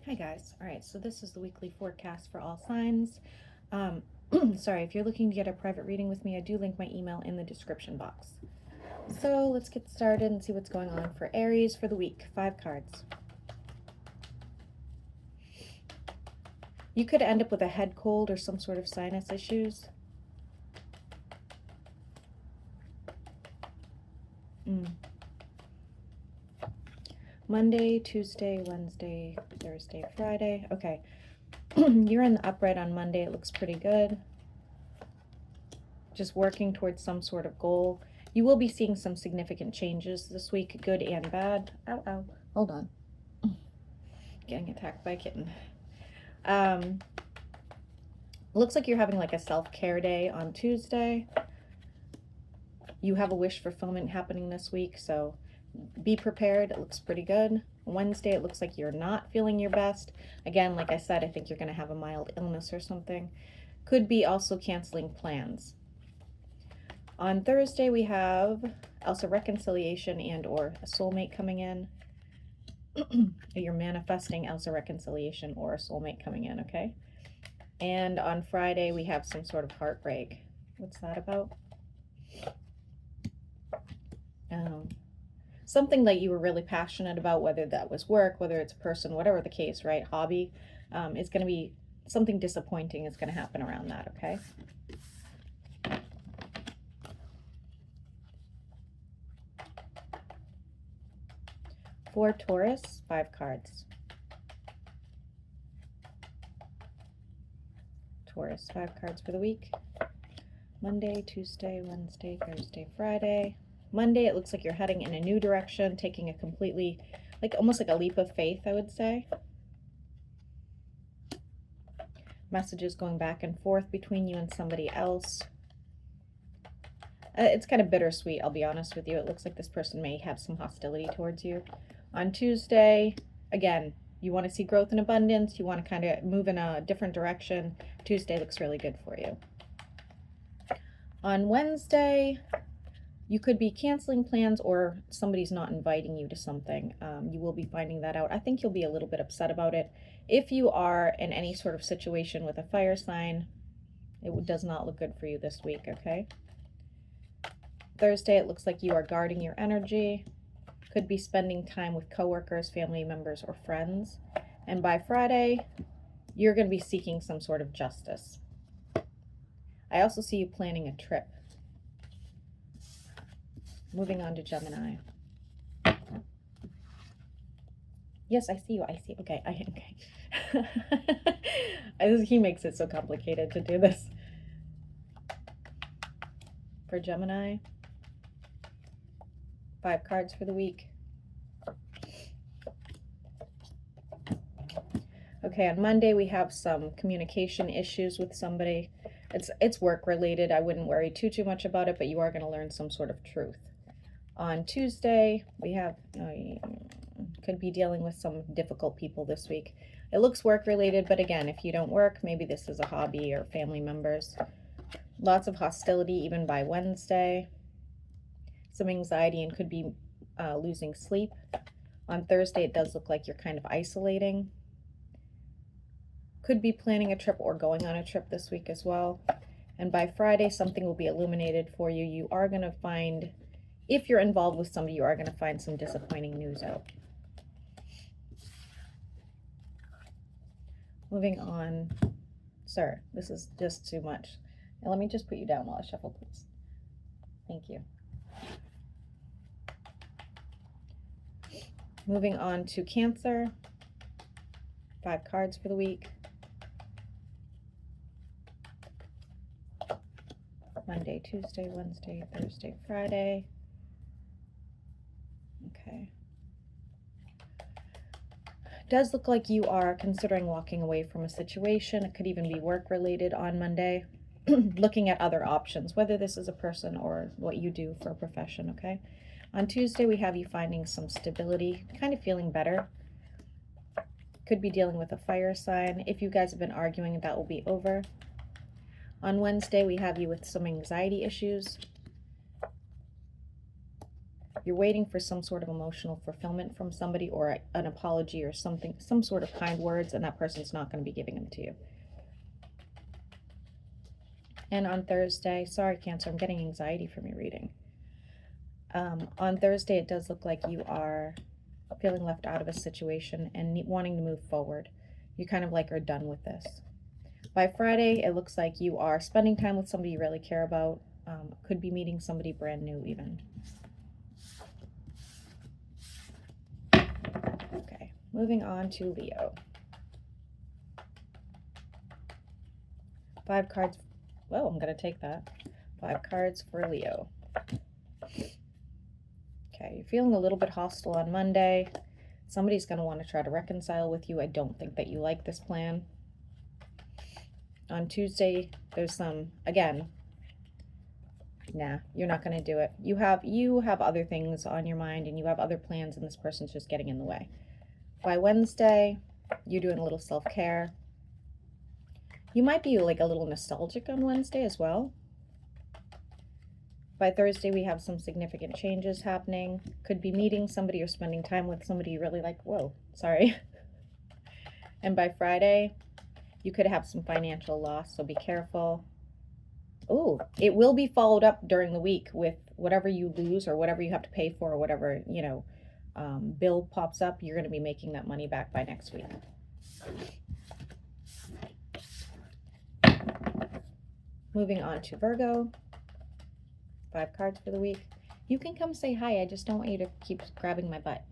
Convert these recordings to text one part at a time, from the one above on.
Hi guys. All right, so this is the weekly forecast for all signs. Um, sorry, if you're looking to get a private reading with me, I do link my email in the description box. So let's get started and see what's going on for Aries for the week. 5 cards. You could end up with a head cold or some sort of sinus issues. Monday, Tuesday, Wednesday, Thursday, Friday. Okay. You're in the upright on Monday. It looks pretty good. Just working towards some sort of goal. You will be seeing some significant changes this week, good and bad. Ow, ow. Hold on. Getting attacked by a kitten. Looks like you're having like a self-care day on Tuesday. You have a wish fulfillment happening this week, so be prepared. It looks pretty good. Wednesday, it looks like you're not feeling your best. Again, like I said, I think you're going to have a mild illness or something. Could be also canceling plans. On Thursday, we have also reconciliation and or a soulmate coming in. You're manifesting Elsa reconciliation or a soulmate coming in, okay? And on Friday, we have some sort of heartbreak. What's that about? Something that you were really passionate about, whether that was work, whether it's a person, whatever the case, right? Hobby, is going to be something disappointing is going to happen around that, okay? For Taurus, 5 cards. Taurus, 5 cards for the week. Monday, Tuesday, Wednesday, Thursday, Friday. Monday, it looks like you're heading in a new direction, taking a completely, like almost like a leap of faith, I would say. Messages going back and forth between you and somebody else. It's kind of bittersweet, I'll be honest with you. It looks like this person may have some hostility towards you. On Tuesday, again, you want to see growth and abundance. You want to kind of move in a different direction. Tuesday looks really good for you. On Wednesday, you could be canceling plans or somebody's not inviting you to something. You will be finding that out. I think you'll be a little bit upset about it. If you are in any sort of situation with a fire sign, it does not look good for you this week, okay? Thursday, it looks like you are guarding your energy. Could be spending time with coworkers, family members, or friends. And by Friday, you're going to be seeking some sort of justice. I also see you planning a trip. Moving on to Gemini. Yes, I see you. I see. Okay. Okay. He makes it so complicated to do this. For Gemini, 5 cards for the week. Okay, on Monday we have some communication issues with somebody. It's work related. I wouldn't worry too much about it, but you are going to learn some sort of truth. On Tuesday, we have could be dealing with some difficult people this week. It looks work related, but again, if you don't work, maybe this is a hobby or family members. Lots of hostility even by Wednesday. Some anxiety and could be losing sleep. On Thursday, it does look like you're kind of isolating. Could be planning a trip or going on a trip this week as well. And by Friday, something will be illuminated for you. You are going to find, if you're involved with somebody, you are going to find some disappointing news out. Moving on. Sir, this is just too much. Now let me just put you down while I shuffle, please. Thank you. Moving on to Cancer. 5 cards for the week. Monday, Tuesday, Wednesday, Thursday, Friday. Okay. Does look like you are considering walking away from a situation. It could even be work related on Monday. Looking at other options, whether this is a person or what you do for a profession, okay? On Tuesday, we have you finding some stability, kind of feeling better. Could be dealing with a fire sign. If you guys have been arguing, that will be over. On Wednesday, we have you with some anxiety issues. You're waiting for some sort of emotional fulfillment from somebody, or an apology or something, some sort of kind words, and that person's not going to be giving them to you. And on Thursday, sorry, Cancer, I'm getting anxiety from your reading. On Thursday, it does look like you are feeling left out of a situation and wanting to move forward. You kind of like are done with this. By Friday, it looks like you are spending time with somebody you really care about. Could be meeting somebody brand new even. Okay, moving on to Leo. 5 cards. Well, I'm going to take that. 5 cards for Leo. Okay, you're feeling a little bit hostile on Monday. Somebody's going to want to try to reconcile with you. I don't think that you like this plan. On Tuesday, there's some, again, nah, you're not going to do it. You have other things on your mind, and you have other plans, and this person's just getting in the way. By Wednesday, you're doing a little self-care. You might be like a little nostalgic on Wednesday as well. By Thursday, we have some significant changes happening. Could be meeting somebody or spending time with somebody you really like. Whoa, sorry. And by Friday, you could have some financial loss, so be careful. Oh, it will be followed up during the week with whatever you lose or whatever you have to pay for or whatever, bill pops up. You're going to be making that money back by next week. Moving on to Virgo. 5 cards for the week. You can come say hi. I just don't want you to keep grabbing my butt.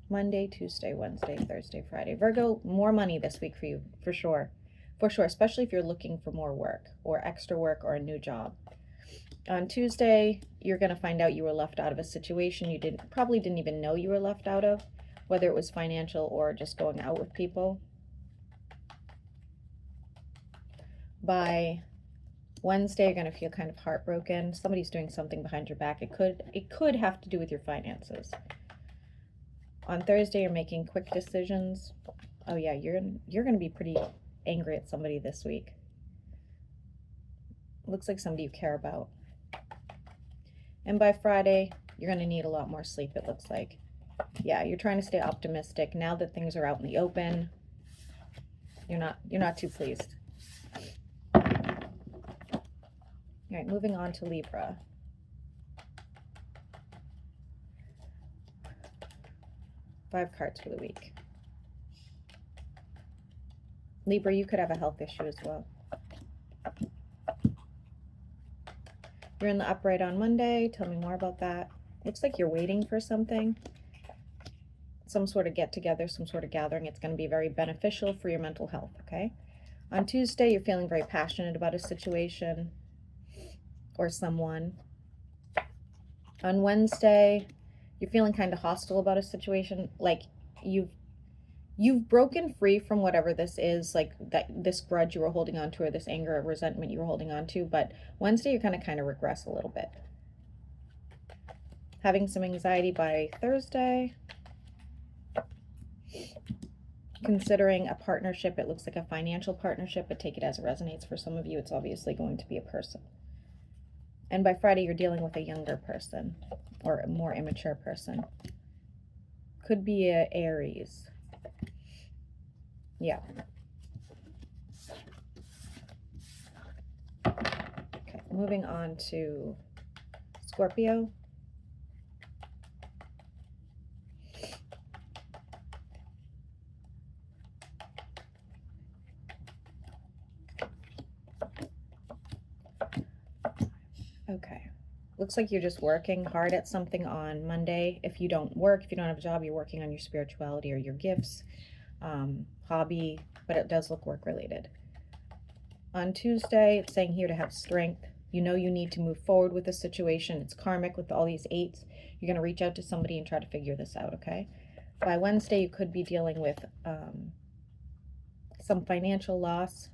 Monday, Tuesday, Wednesday, Thursday, Friday. Virgo, more money this week for you, for sure. For sure, especially if you're looking for more work or extra work or a new job. On Tuesday, you're going to find out you were left out of a situation you probably didn't even know you were left out of, whether it was financial or just going out with people. By Wednesday, you're going to feel kind of heartbroken. Somebody's doing something behind your back. It could have to do with your finances. On Thursday, you're making quick decisions. Oh yeah, you're going to be pretty angry at somebody this week. Looks like somebody you care about. And by Friday, you're going to need a lot more sleep, it looks like. Yeah, you're trying to stay optimistic. Now that things are out in the open, you're not too pleased. All right, moving on to Libra. Five cards for the week. Libra, you could have a health issue as well. You're in the upright on Monday. Tell me more about that. Looks like you're waiting for something. Some sort of get-together, some sort of gathering. It's going to be very beneficial for your mental health, okay? On Tuesday, you're feeling very passionate about a situation or someone. On Wednesday, you're feeling kind of hostile about a situation, like you've broken free from whatever this is, like this grudge you were holding on to or this anger or resentment you were holding on to. But Wednesday, you're going to kind of regress a little bit. Having some anxiety by Thursday. Considering a partnership, it looks like a financial partnership, but take it as it resonates. For some of you, it's obviously going to be a person. And by Friday, you're dealing with a younger person or a more immature person. Could be a Aries. Yeah. Okay, moving on to Scorpio. Okay. Looks like you're just working hard at something on Monday. If you don't work, if you don't have a job, you're working on your spirituality or your gifts, hobby, but it does look work related. On Tuesday, it's saying here to have strength. You know you need to move forward with the situation. It's karmic with all these 8s. You're going to reach out to somebody and try to figure this out, okay? By Wednesday, you could be dealing with some financial loss.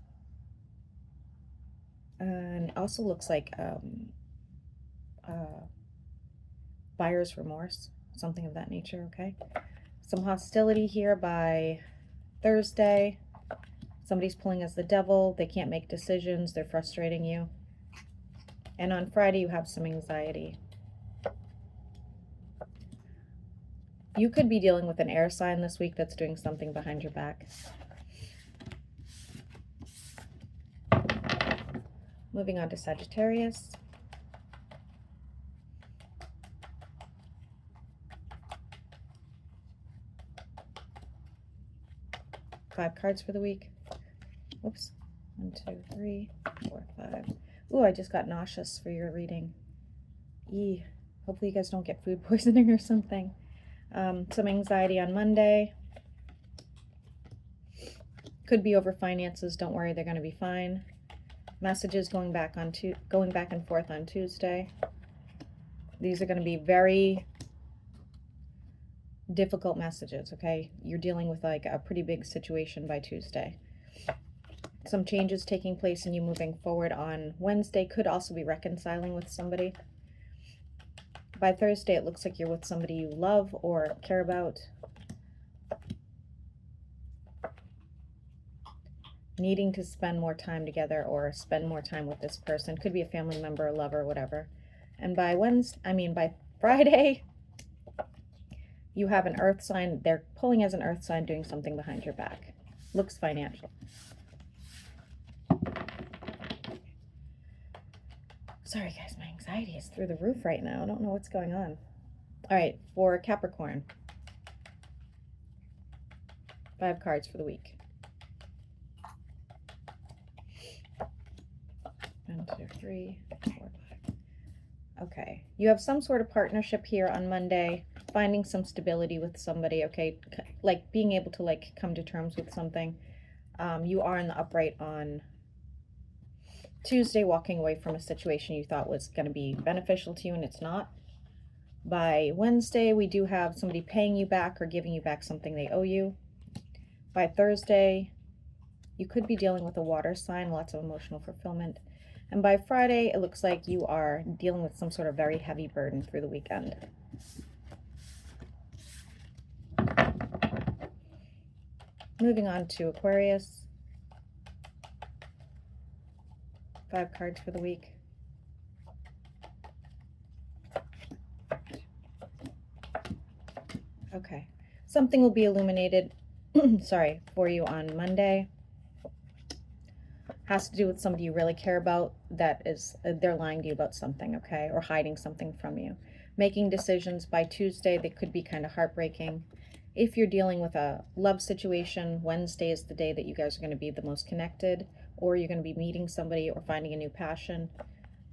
And it also looks like buyer's remorse, something of that nature, okay? Some hostility here by Thursday. Somebody's pulling as the devil. They can't make decisions. They're frustrating you. And on Friday, you have some anxiety. You could be dealing with an air sign this week that's doing something behind your back. Moving on to Sagittarius. Five cards for the week. Whoops. 1, 2, 3, 4, 5. Ooh, I just got nauseous for your reading. Hopefully you guys don't get food poisoning or something. Some anxiety on Monday. Could be over finances. Don't worry, they're going to be fine. Messages going back and forth on Tuesday. These are going to be very difficult messages, okay? You're dealing with like a pretty big situation by Tuesday. Some changes taking place and you moving forward on Wednesday. Could also be reconciling with somebody. By Thursday, it looks like you're with somebody you love or care about. Needing to spend more time together or spend more time with this person. Could be a family member, a lover, whatever. And by Friday, you have an earth sign. They're pulling as an earth sign, doing something behind your back. Looks financial. Sorry, guys, my anxiety is through the roof right now. I don't know what's going on. All right, for Capricorn. 5 cards for the week. 1, 2, 3, 4, 5. Okay, you have some sort of partnership here on Monday. Finding some stability with somebody, okay? Like being able to like come to terms with something. You are in the upright on Tuesday, walking away from a situation you thought was going to be beneficial to you and it's not. By Wednesday, we do have somebody paying you back or giving you back something they owe you. By Thursday, you could be dealing with a water sign, lots of emotional fulfillment. And by Friday, it looks like you are dealing with some sort of very heavy burden through the weekend. Moving on to Aquarius. 5 cards for the week. Okay. Something will be illuminated, sorry, for you on Monday. Has to do with somebody you really care about that is, they're lying to you about something, okay? Or hiding something from you. Making decisions by Tuesday, they could be kind of heartbreaking. If you're dealing with a love situation, Wednesday is the day that you guys are going to be the most connected, or you're going to be meeting somebody or finding a new passion.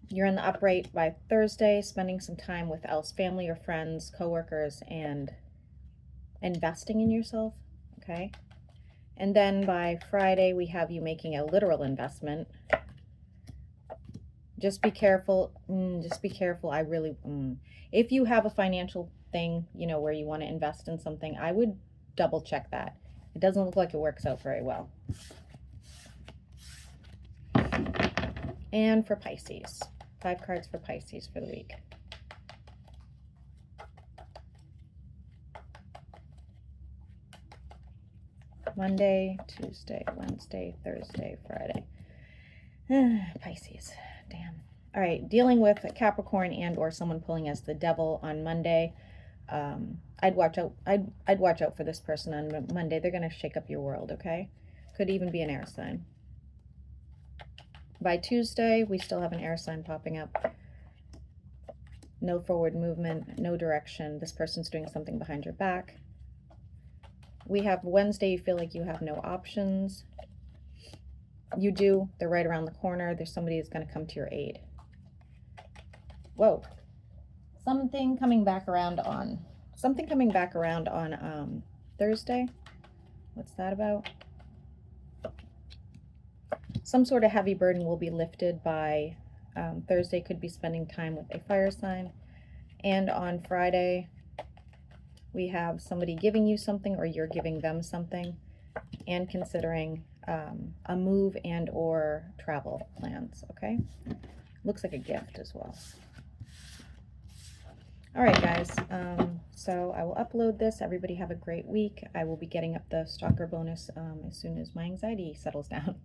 You're in the upright by Thursday, spending some time with else family or friends, coworkers, and investing in yourself, okay? And then by Friday, we have you making a literal investment. Just be careful. Just be careful. If you have a financial thing, you know, where you want to invest in something, I would double check that. It doesn't look like it works out very well. And for Pisces, 5 cards for Pisces for the week. Monday, Tuesday, Wednesday, Thursday, Friday. Pisces, damn. All right, dealing with Capricorn and or someone pulling as the devil on Monday. I'd watch out. I'd watch out for this person on Monday. They're going to shake up your world, okay? Could even be an air sign. By Tuesday, we still have an air sign popping up. No forward movement, no direction. This person's doing something behind your back. We have Wednesday, you feel like you have no options. You do. They're right around the corner. There's somebody that's going to come to your aid. Whoa. Something coming back around on Thursday. What's that about? Some sort of heavy burden will be lifted by Thursday. Could be spending time with a fire sign. And on Friday, we have somebody giving you something or you're giving them something, and considering a move and or travel plans, okay? Looks like a gift as well. All right, guys. So I will upload this. Everybody have a great week. I will be getting up the stalker bonus as soon as my anxiety settles down.